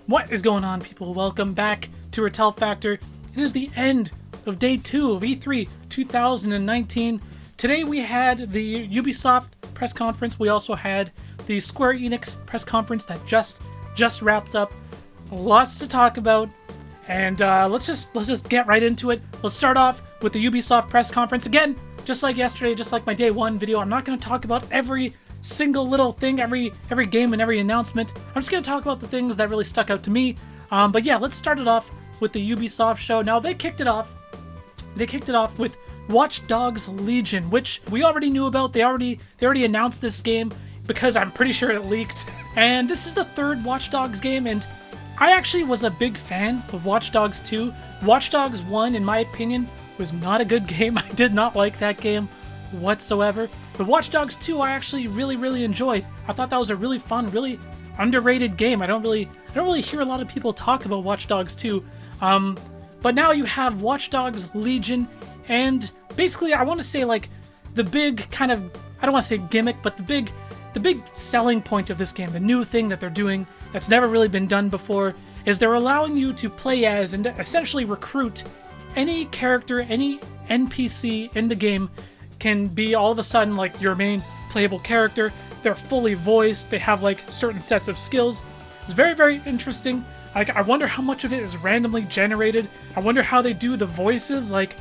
What is going on, people? Welcome back to Retell Factor. It is the end of day 2 of E3 2019. Today we had the Ubisoft press conference. We also had the Square Enix press conference that just wrapped up. Lots to talk about, and let's just get right into it. Let's start off with the Ubisoft press conference. Again, just like yesterday, just like my day 1 video, I'm not going to talk about every single little thing, every game and every announcement. I'm just going to talk about the things that really stuck out to me. But yeah, let's start it off with the Ubisoft show. Now, they kicked it off with Watch Dogs Legion, which we already knew about. They already announced this game because I'm pretty sure it leaked. And this is the third Watch Dogs game, and I actually was a big fan of Watch Dogs 2. Watch Dogs 1, in my opinion, was not a good game. I did not like that game whatsoever. But Watch Dogs 2 I actually really enjoyed. I thought that was a really fun, really underrated game. I don't really hear a lot of people talk about Watch Dogs 2. But now you have Watch Dogs Legion, and basically I want to say like the big kind of, I don't want to say gimmick, but the big selling point of this game, the new thing that they're doing that's never really been done before, is they're allowing you to play as and essentially recruit any character, any NPC in the game can be all of a sudden like your main playable character. They're fully voiced. They have like certain sets of skills. It's very interesting. Like, I wonder how much of it is randomly generated. I wonder how they do the voices. Like,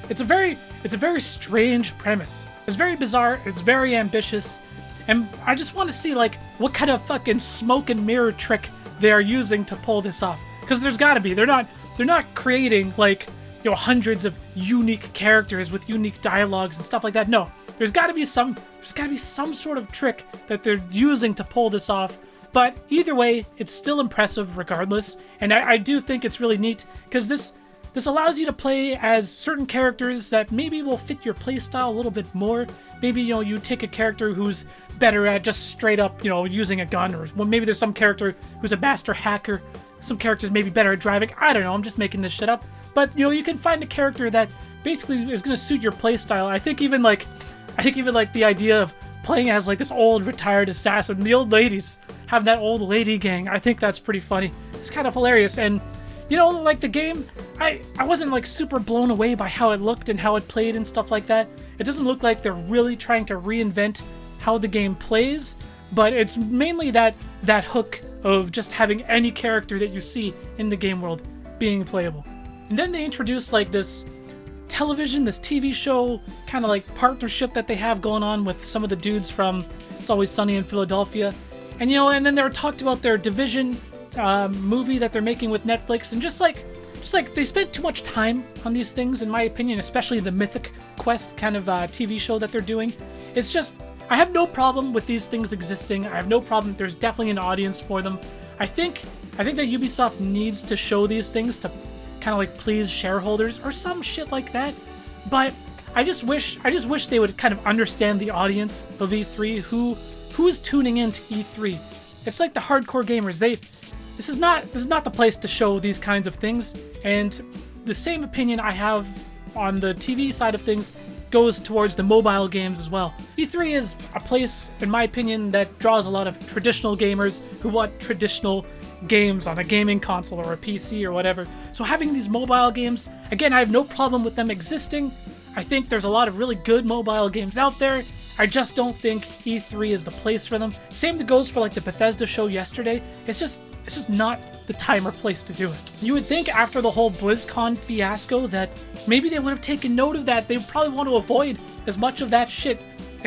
it's a very strange premise. It's very bizarre. It's very ambitious. And I just want to see like what kind of fucking smoke and mirror trick they are using to pull this off. Because there's got to be. They're not creating like, you know, hundreds of unique characters with unique dialogues and stuff like that. No, there's got to be some sort of trick that they're using to pull this off. But either way, it's still impressive regardless. And I do think it's really neat because this allows you to play as certain characters that maybe will fit your playstyle a little bit more. Maybe, you know, you take a character who's better at just straight up, you know, using a gun, or well, maybe there's some character who's a master hacker. Some characters may be better at driving. I don't know. I'm just making this shit up. But, you know, you can find a character that basically is going to suit your playstyle. I think even like the idea of playing as like this old retired assassin, the old ladies have that old lady gang. I think that's pretty funny. It's kind of hilarious. And, you know, like the game, I wasn't like super blown away by how it looked and how it played and stuff like that. It doesn't look like they're really trying to reinvent how the game plays, but it's mainly that hook of just having any character that you see in the game world being playable. And then they introduced like this TV show kind of like partnership that they have going on with some of the dudes from It's Always Sunny in Philadelphia. And, you know, and then they were talked about their Division movie that they're making with Netflix, and just like they spent too much time on these things, in my opinion, especially the Mythic Quest kind of TV show that they're doing. It's just, I have no problem with these things existing. I have no problem. There's definitely an audience for them. I think that Ubisoft needs to show these things to kind of like please shareholders or some shit like that. But I just wish they would kind of understand the audience of E3, who is tuning into E3. It's like the hardcore gamers. This is not the place to show these kinds of things. And the same opinion I have on the TV side of things goes towards the mobile games as well. E3 is a place, in my opinion, that draws a lot of traditional gamers who want traditional games on a gaming console or a PC or whatever. So having these mobile games, again, I have no problem with them existing. I think there's a lot of really good mobile games out there. I just don't think E3 is the place for them. Same goes for like the Bethesda show yesterday. It's just not the time or place to do it. You would think after the whole BlizzCon fiasco that maybe they would have taken note of that. They would probably want to avoid as much of that shit.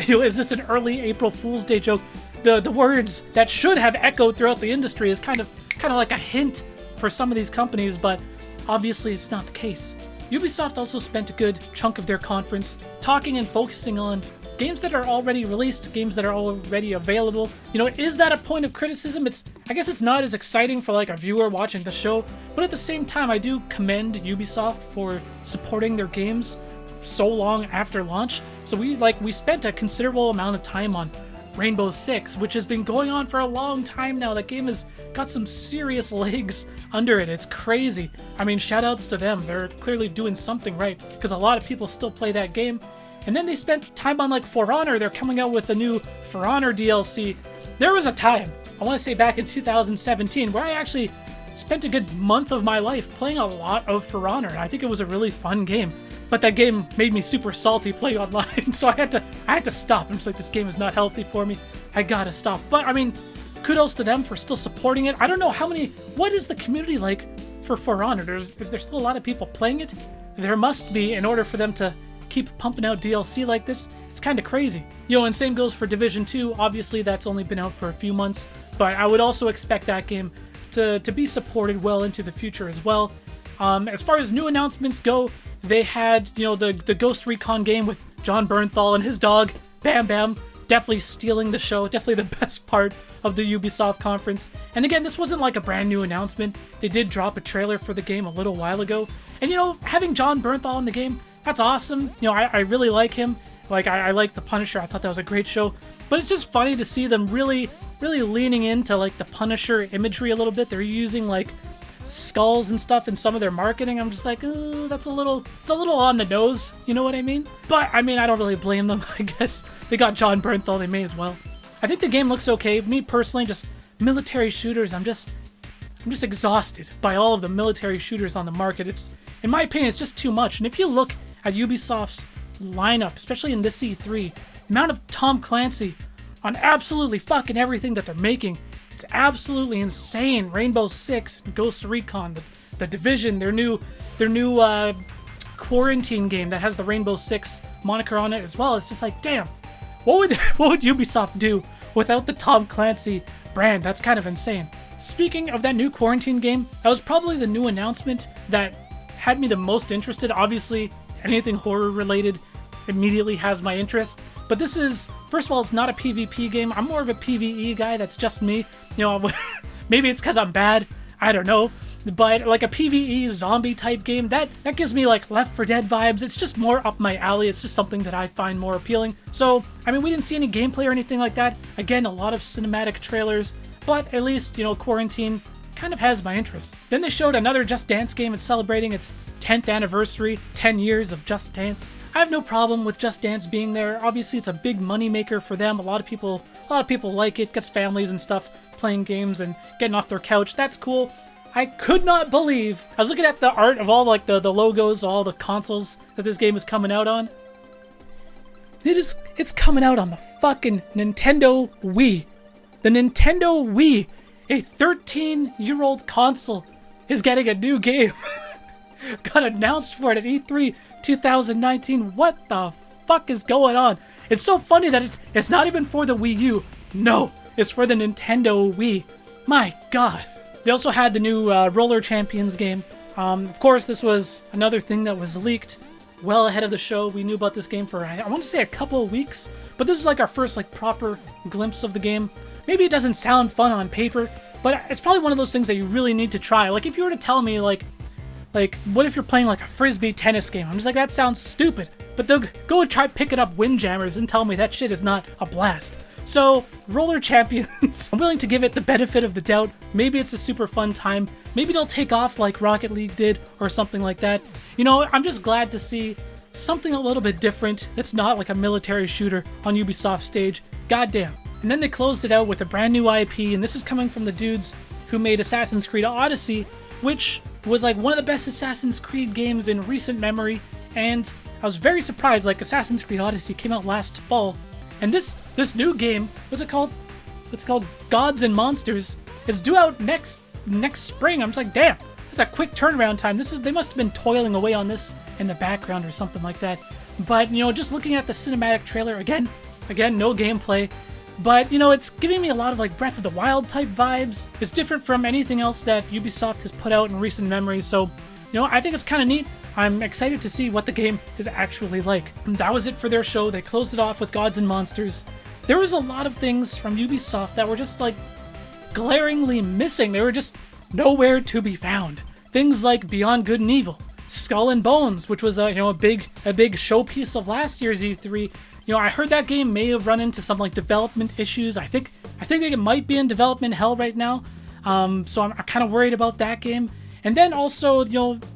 You know, is this an early April Fool's Day joke? The words that should have echoed throughout the industry is kind of like a hint for some of these companies, but obviously it's not the case. Ubisoft also spent a good chunk of their conference talking and focusing on games that are already released, games that are already available. You know, is that a point of criticism? I guess it's not as exciting for like a viewer watching the show, but at the same time, I do commend Ubisoft for supporting their games so long after launch. So we spent a considerable amount of time on Rainbow Six, which has been going on for a long time now. That game has got some serious legs under it. It's crazy. I mean, shout outs to them. They're clearly doing something right, because a lot of people still play that game. And then they spent time on like For Honor. They're coming out with a new For Honor DLC. There was a time, I want to say back in 2017, where I actually spent a good month of my life playing a lot of For Honor, and I think it was a really fun game. But that game made me super salty playing online, so I had to stop. I'm just like, this game is not healthy for me. I gotta stop. But I mean, kudos to them for still supporting it. I don't know what is the community like for Honor? Is there still a lot of people playing it? There must be, in order for them to keep pumping out DLC like this. It's kind of crazy. And same goes for Division 2. Obviously, that's only been out for a few months, but I would also expect that game to be supported well into the future as well. As far as new announcements go, they had, the Ghost Recon game with John Bernthal and his dog, Bam Bam, definitely stealing the show, definitely the best part of the Ubisoft conference. And again, this wasn't like a brand new announcement. They did drop a trailer for the game a little while ago. And having John Bernthal in the game, that's awesome. I really like him. Like, I like The Punisher. I thought that was a great show. But it's just funny to see them really leaning into, like, the Punisher imagery a little bit. They're using, like, skulls and stuff in some of their marketing. I'm just like, it's a little on the nose. You know what I mean? But, I mean, I don't really blame them. I guess they got John Bernthal. They may as well. I think the game looks okay. Me, personally, just military shooters, I'm just exhausted by all of the military shooters on the market. In my opinion, it's just too much. And if you look at Ubisoft's lineup, especially in this E3, the amount of Tom Clancy on absolutely fucking everything that they're making, it's absolutely insane. Rainbow Six, Ghost Recon, the Division, their new quarantine game that has the Rainbow Six moniker on it as well. It's just like, damn, what would Ubisoft do without the Tom Clancy brand? That's kind of insane. Speaking of that new quarantine game, that was probably the new announcement that had me the most interested. Obviously, anything horror related immediately has my interest. But this is, first of all, it's not a PvP game. I'm more of a PvE guy. That's just me. Maybe it's because I'm bad. I don't know. But like a PvE zombie type game, that gives me like Left 4 Dead vibes. It's just more up my alley. It's just something that I find more appealing. So, I mean, we didn't see any gameplay or anything like that. Again, a lot of cinematic trailers. But at least, Quarantine kind of has my interest. Then they showed another Just Dance game. It's celebrating its 10th anniversary, 10 years of Just Dance. I have no problem with Just Dance being there. Obviously, it's a big money maker for them. A lot of people like it. Gets families and stuff playing games and getting off their couch. That's cool. I could not believe, I was looking at the art of all like the logos, all the consoles that this game is coming out on. It's coming out on the fucking Nintendo Wii. The Nintendo Wii, a 13-year-old console, is getting a new game. Got announced for it at E3 2019. What the fuck is going on? It's so funny that it's not even for the Wii U. No, it's for the Nintendo Wii. My god. They also had the new Roller Champions game. Of course, this was another thing that was leaked well ahead of the show. We knew about this game for, I want to say, a couple of weeks. But this is like our first like proper glimpse of the game. Maybe it doesn't sound fun on paper, but it's probably one of those things that you really need to try. Like if you were to tell me like what if you're playing like a frisbee tennis game? I'm just like, that sounds stupid. But they'll go and try picking up Windjammers and tell me that shit is not a blast. So, Roller Champions, I'm willing to give it the benefit of the doubt. Maybe it's a super fun time. Maybe it'll take off like Rocket League did or something like that. I'm just glad to see something a little bit different. It's not like a military shooter on Ubisoft stage. Goddamn. And then they closed it out with a brand new IP, and this is coming from the dudes who made Assassin's Creed Odyssey, which was like one of the best Assassin's Creed games in recent memory. And I was very surprised, like Assassin's Creed Odyssey came out last fall. And this new game, what's it called? It's called Gods and Monsters. It's due out next spring. I'm just like, damn, it's a quick turnaround time. They must have been toiling away on this in the background or something like that. But just looking at the cinematic trailer again, no gameplay. But it's giving me a lot of like Breath of the Wild type vibes. It's different from anything else that Ubisoft has put out in recent memory. So, I think it's kind of neat. I'm excited to see what the game is actually like. And that was it for their show. They closed it off with Gods and Monsters. There was a lot of things from Ubisoft that were just like glaringly missing. They were just nowhere to be found. Things like Beyond Good and Evil, Skull and Bones, which was a big showpiece of last year's E3. I heard that game may have run into some like development issues. I think it might be in development hell right now. So I'm kind of worried about that game. And then also,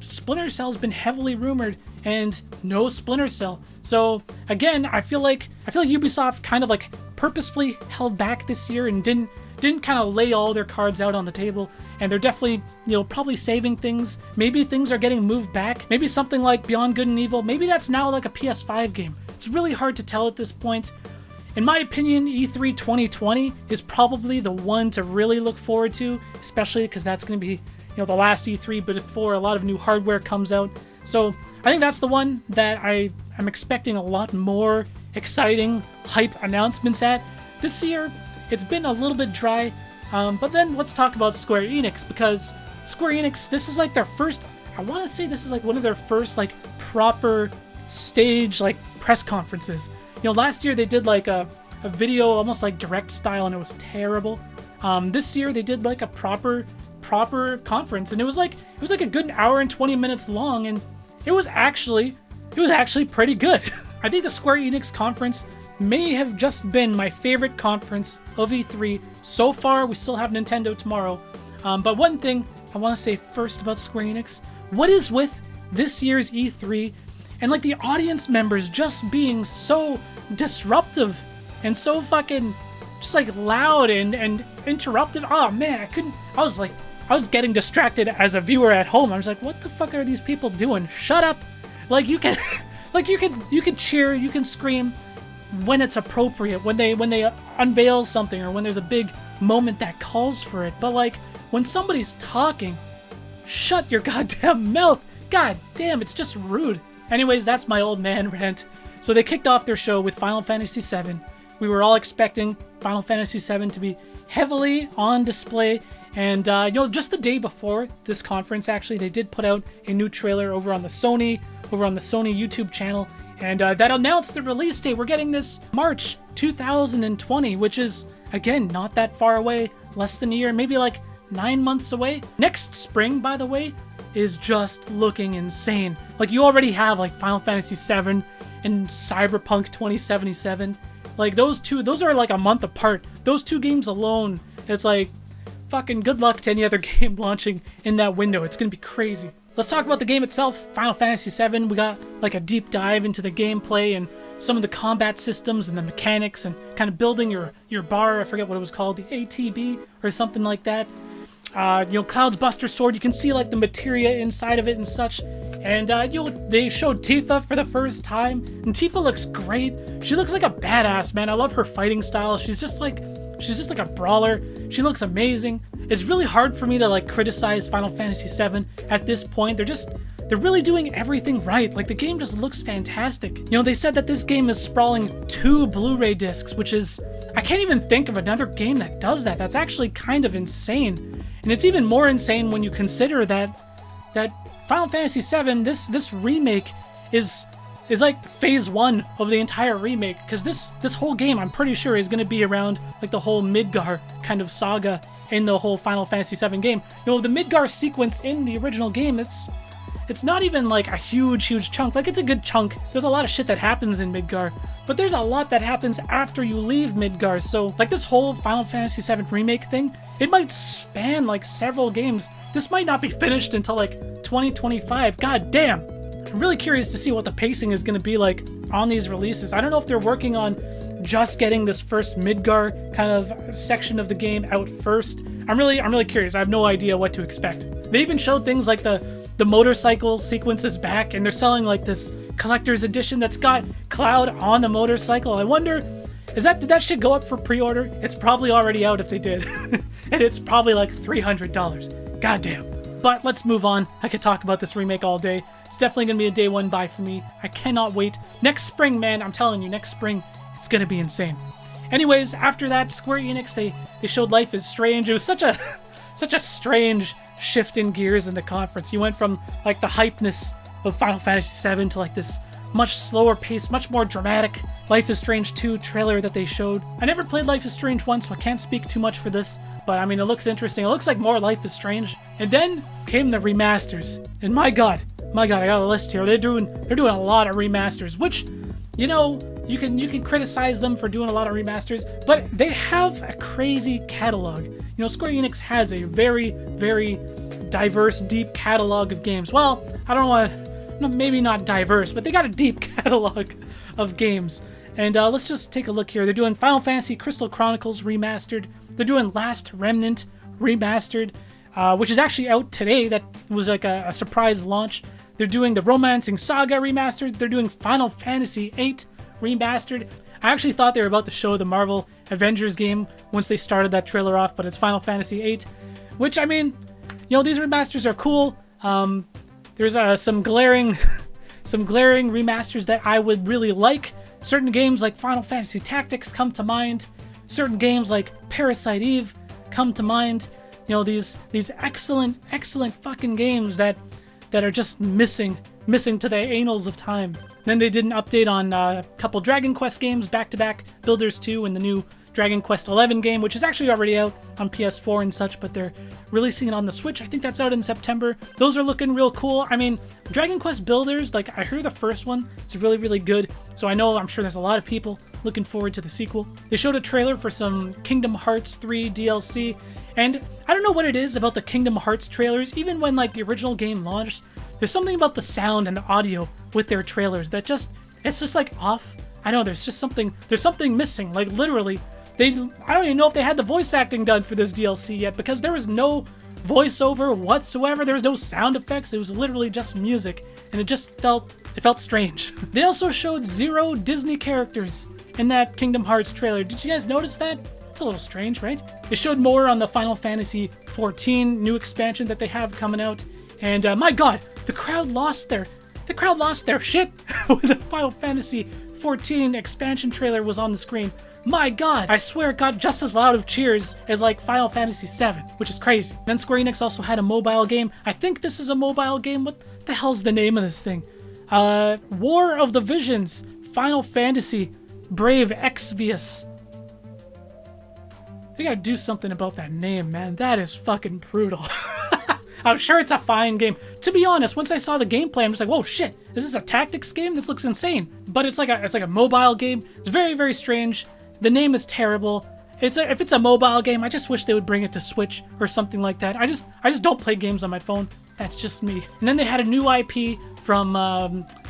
Splinter Cell's been heavily rumored, and no Splinter Cell. So again, I feel like Ubisoft kind of like purposefully held back this year and didn't didn't kind of lay all their cards out on the table, and they're definitely, probably saving things. Maybe things are getting moved back. Maybe something like Beyond Good and Evil, maybe that's now like a PS5 game. It's really hard to tell at this point. In my opinion, E3 2020 is probably the one to really look forward to, especially because that's going to be, the last E3 but before a lot of new hardware comes out. So I think that's the one that I'm expecting a lot more exciting hype announcements at. This year, it's been a little bit dry, but then let's talk about Square Enix, because Square Enix, this is like their first, I want to say this is like one of their first like proper stage like press conferences. Last year they did like a video almost like direct style, and it was terrible. This year they did like a proper conference, and it was like a good hour and 20 minutes long, and it was actually pretty good. I think the Square Enix conference may have just been my favorite conference of E3 so far. We still have Nintendo tomorrow, but one thing I want to say first about Square Enix: what is with this year's E3 and like the audience members just being so disruptive and so fucking just like loud and interruptive? Oh man, I was getting distracted as a viewer at home. I was like, what the fuck are these people doing? Shut up. Like you can you can cheer, you can scream when it's appropriate, when they unveil something or when there's a big moment that calls for it. But like when somebody's talking, shut your goddamn mouth. God damn, it's just rude. Anyways, that's my old man rant. So they kicked off their show with Final Fantasy VII. We were all expecting Final Fantasy VII to be heavily on display, and just the day before this conference, actually, they did put out a new trailer over on the Sony YouTube channel, and that announced the release date. We're getting this March 2020, which is, again, not that far away, less than a year, maybe like 9 months away. Next spring, by the way, is just looking insane. Like, you already have like Final Fantasy VII and Cyberpunk 2077. Like, those are like a month apart. Those two games alone, it's like, fucking good luck to any other game launching in that window. It's gonna be crazy. Let's talk about the game itself. Final Fantasy VII, we got like a deep dive into the gameplay and some of the combat systems and the mechanics and kind of building your bar. I forget what it was called, the ATB or something like that. Cloud's Buster Sword, you can see like the materia inside of it and such. And they showed Tifa for the first time, and Tifa looks great. She looks like a badass, man. I love her fighting style. She's just like a brawler. She looks amazing. It's really hard for me to like criticize Final Fantasy VII at this point. They're really doing everything right. Like, the game just looks fantastic. They said that this game is sprawling 2 Blu-ray discs, which is, I can't even think of another game that does that. That's actually kind of insane. And it's even more insane when you consider that Final Fantasy VII, this remake is like phase 1 of the entire remake, because this whole game, I'm pretty sure, is going to be around like the whole Midgar kind of saga in the whole Final Fantasy VII game. The Midgar sequence in the original game, it's not even like a huge chunk. Like, it's a good chunk. There's a lot of shit that happens in Midgar, but there's a lot that happens after you leave Midgar. So like, this whole Final Fantasy VII remake thing, it might span like several games. This might not be finished until like 2025. God damn. I'm really curious to see what the pacing is going to be like on these releases. I don't know if they're working on just getting this first Midgar kind of section of the game out first. I'm really curious. I have no idea what to expect. They even showed things like the motorcycle sequence is back, and they're selling like this collector's edition that's got Cloud on the motorcycle. I wonder, did that shit go up for pre-order? It's probably already out if they did. And it's probably like $300. Goddamn. But let's move on. I could talk about this remake all day. It's definitely going to be a day one buy for me. I cannot wait. Next spring, man, I'm telling you, next spring, it's going to be insane. Anyways, after that, Square Enix, they showed Life is Strange. It was such a strange shift in gears in the conference. You went from like the hypeness of Final Fantasy VII to like this much slower pace, much more dramatic Life is Strange 2 trailer that they showed. I never played Life is Strange 1, so I can't speak too much for this, but I mean, it looks interesting. It looks like more Life is Strange. And then came the remasters, and my god, I got a list here. They're doing a lot of remasters, which, you can criticize them for doing a lot of remasters, but they have a crazy catalog. Square Enix has a very, very diverse, deep catalog of games. Well, I don't want to, maybe not diverse, but they got a deep catalog of games. And let's just take a look here. They're doing Final Fantasy Crystal Chronicles Remastered, They're doing Last Remnant Remastered, which is actually out today. That was like a surprise launch. They're doing the Romancing Saga Remastered. They're doing Final Fantasy VIII Remastered. I actually thought they were about to show the Marvel Avengers game once they started that trailer off, but it's Final Fantasy VIII, which, I mean, you know, these remasters are cool. There's some glaring remasters that I would really like. Certain games like Final Fantasy Tactics come to mind. Certain games like Parasite Eve come to mind. You know, these excellent fucking games that are just missing to the annals of time. Then they did an update on a couple Dragon Quest games back-to-back, Builders 2 and the new Dragon Quest XI game, which is actually already out on PS4 and such, but they're releasing it on the Switch. I think that's out in September. Those are looking real cool. I mean, Dragon Quest Builders, like, I heard the first one, it's really good, so I'm sure there's a lot of people looking forward to the sequel. They showed a trailer for some Kingdom Hearts 3 DLC, and I don't know what it is about the Kingdom Hearts trailers. Even when, like, the original game launched, there's something about the sound and the audio with their trailers that it's just like off. I know, there's something missing. Like, literally, I don't even know if they had the voice acting done for this DLC yet, because there was no voiceover whatsoever. There was no sound effects. It was literally just music, and it felt strange. They also showed 0 Disney characters in that Kingdom Hearts trailer. Did you guys notice that? It's a little strange, right? They showed more on the Final Fantasy XIV new expansion that they have coming out, and my god, the crowd lost their shit when the Final Fantasy XIV expansion trailer was on the screen. My god, I swear it got just as loud of cheers as like Final Fantasy VII, which is crazy. Then Square Enix also had a mobile game. I think this is a mobile game. What the hell's the name of this thing? War of the Visions, Final Fantasy, Brave Exvius. They gotta do something about that name, man. That is fucking brutal. I'm sure it's a fine game. To be honest, once I saw the gameplay, I'm just like, whoa, shit, is this a tactics game? This looks insane. But it's like a mobile game. It's very strange. The name is terrible. If it's a mobile game, I just wish they would bring it to Switch or something like that. I just don't play games on my phone. That's just me. And then they had a new IP from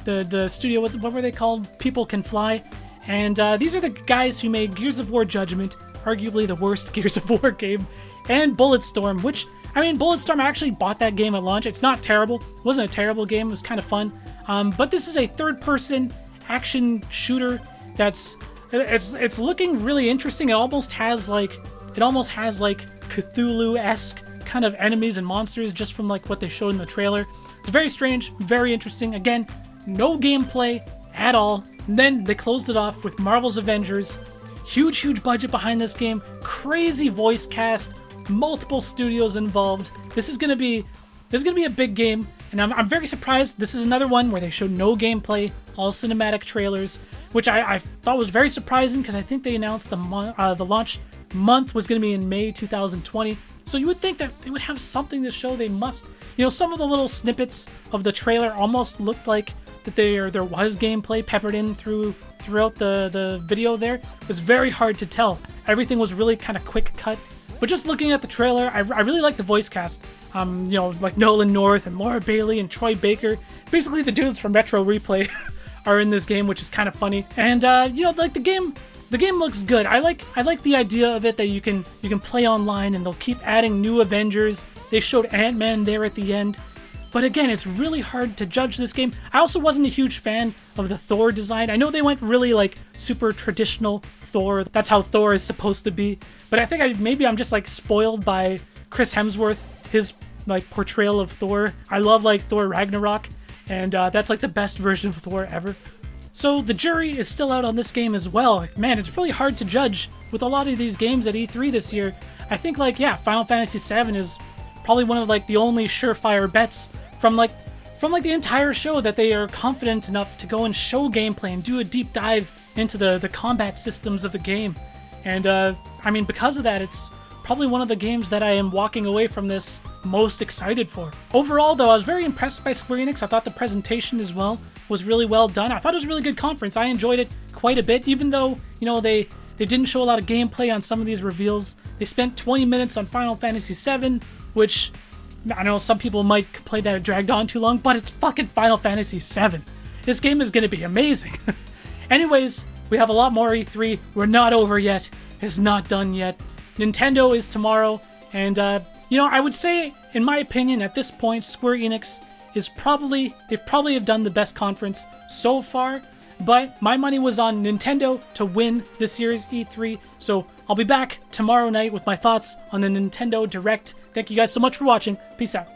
the studio. What were they called? People Can Fly. And these are the guys who made Gears of War Judgment, arguably the worst Gears of War game, and Bulletstorm, which, I mean, Bulletstorm, I actually bought that game at launch. It's not terrible. It wasn't a terrible game. It was kind of fun. But this is a third-person action shooter it's looking really interesting. It almost has like Cthulhu-esque kind of enemies and monsters just from like what they showed in the trailer. It's very strange, very interesting. Again, no gameplay at all. And then they closed it off with Marvel's Avengers. Huge budget behind this game. Crazy voice cast. Multiple studios involved. This is gonna be a big game, and I'm very surprised. This is another one where they showed no gameplay, all cinematic trailers, which I thought was very surprising because I think they announced the launch month was going to be in May 2020. So you would think that they would have something to show. They must, some of the little snippets of the trailer almost looked like that there was gameplay peppered in throughout the video there. It was very hard to tell. Everything was really kind of quick cut. But just looking at the trailer, I really like the voice cast. Like Nolan North and Laura Bailey and Troy Baker. Basically the dudes from Metro Replay are in this game, which is kind of funny. And like the game looks good. I like the idea of it that you can play online and they'll keep adding new Avengers. They showed Ant-Man there at the end. But again, it's really hard to judge this game. I also wasn't a huge fan of the Thor design. I know they went really like super traditional Thor. That's how Thor is supposed to be. But I think maybe I'm just like spoiled by Chris Hemsworth, his like portrayal of Thor. I love like Thor Ragnarok, and that's like the best version of Thor ever. So the jury is still out on this game as well. Like, man, it's really hard to judge with a lot of these games at E3 this year. I think Final Fantasy VII is probably one of like the only surefire bets from the entire show that they are confident enough to go and show gameplay and do a deep dive into the combat systems of the game. And I mean, because of that, it's probably one of the games that I am walking away from this most excited for. Overall, though, I was very impressed by Square Enix. I thought the presentation as well was really well done. I thought it was a really good conference. I enjoyed it quite a bit, even though, they didn't show a lot of gameplay on some of these reveals. They spent 20 minutes on Final Fantasy VII, which I know some people might complain that it dragged on too long, but it's fucking Final Fantasy VII. This game is going to be amazing. Anyways, we have a lot more E3. We're not over yet. It's not done yet. Nintendo is tomorrow, and I would say, in my opinion, at this point, Square Enix is probably have done the best conference so far. But my money was on Nintendo to win this year's E3, so I'll be back tomorrow night with my thoughts on the Nintendo Direct. Thank you guys so much for watching. Peace out.